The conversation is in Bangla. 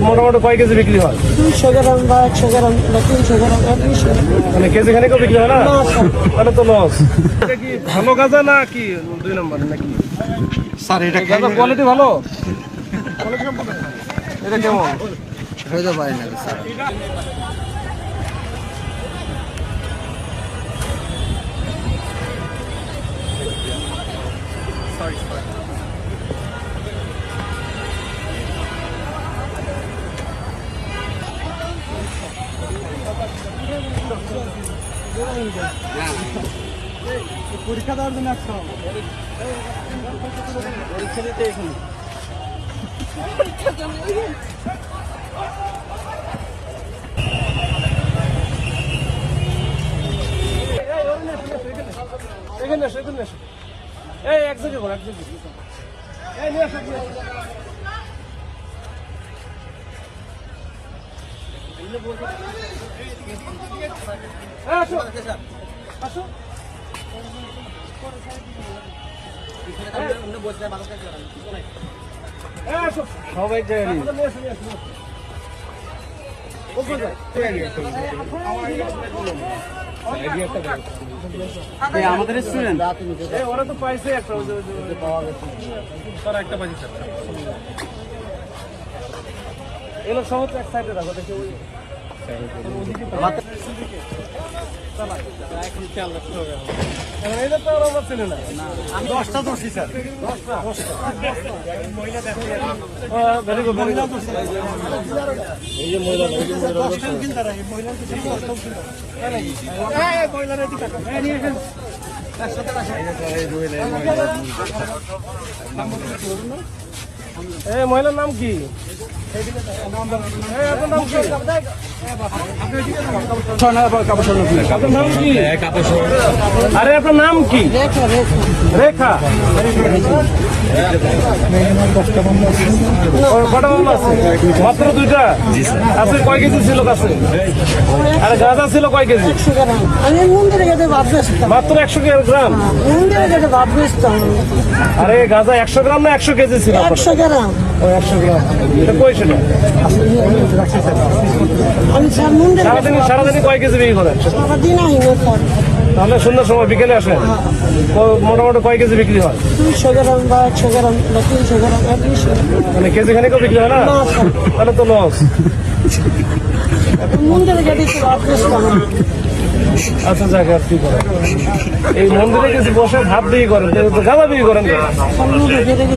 মোটামুটি কয় কেজি বিক্রি হয়? 200 গ্রাম বা 100 গ্রাম বা 300 গ্রাম 200 মানে কেজি খানিকও বিক্রি হয় না? তাহলে তো লস। এটা কি ভালো গাঁজা না কি 2 নম্বর নাকি? স্যার এটা গাঁজা কোয়ালিটি ভালো? এটা কেমন? হইতে পারে না স্যার। পরীক্ষা দেওয়ার জন্য আসছো? পরীক্ষা দিতে এখানে এই এক জায়গায় বল, এক জায়গায় এই নিয়ে আসো, নিয়ে আসো। আসো। সবাই জানি আমাদের স্টুডেন্ট ওরা তো পাইছে একটা তারা একটা পাইছে এগুলো সহ তো এক সাইডে রাখো দেখে ওই এটা তো আমরা চিনি না। 10টা দোষী sir. Very good, very good. এই যে মহিলা মহিলার নাম কি? আপনার নাম কি? আরে আপনার নাম কি? রেখা। কটা মামলা আছে? মাত্র 2টা আছে। কয় কেজি ছিল কাছে? আরে গাঁজা ছিল কয় কেজি? 100 গ্রাম। আমি মন্দিরে গেছে ভাত বেচতাম। মাত্র 100 গ্রাম? মন্দিরে গেছে ভাত বেচতাম। আরে গাঁজা 100 গ্রাম না 100 কেজি ছিল? 100 গ্রাম। ও 100 গ্রাম। এটা কই সেটা? আমি স্যার মন্দিরে সারাদিনে কয় কেজি বিক্রি করেন? সারাদিন আই না স্যার। তাহলে সন্ধ্যার সময় বিকেলে আসেন? মোটামুটি কয় কেজি বিক্রি হয়? 200 গ্রাম বা 100 গ্রাম বা 300 গ্রাম 200 মানে কেজি খানিকও বিক্রি হয় না? তাহলে তো লস। মন্দিরে গেছে ভাত বেচতাম। আচ্ছা যাক, আর কি করেন? এই মন্দিরে কিছু বসে ভাত বিক্রি করেন, গাঁজা বিক্রি করেন।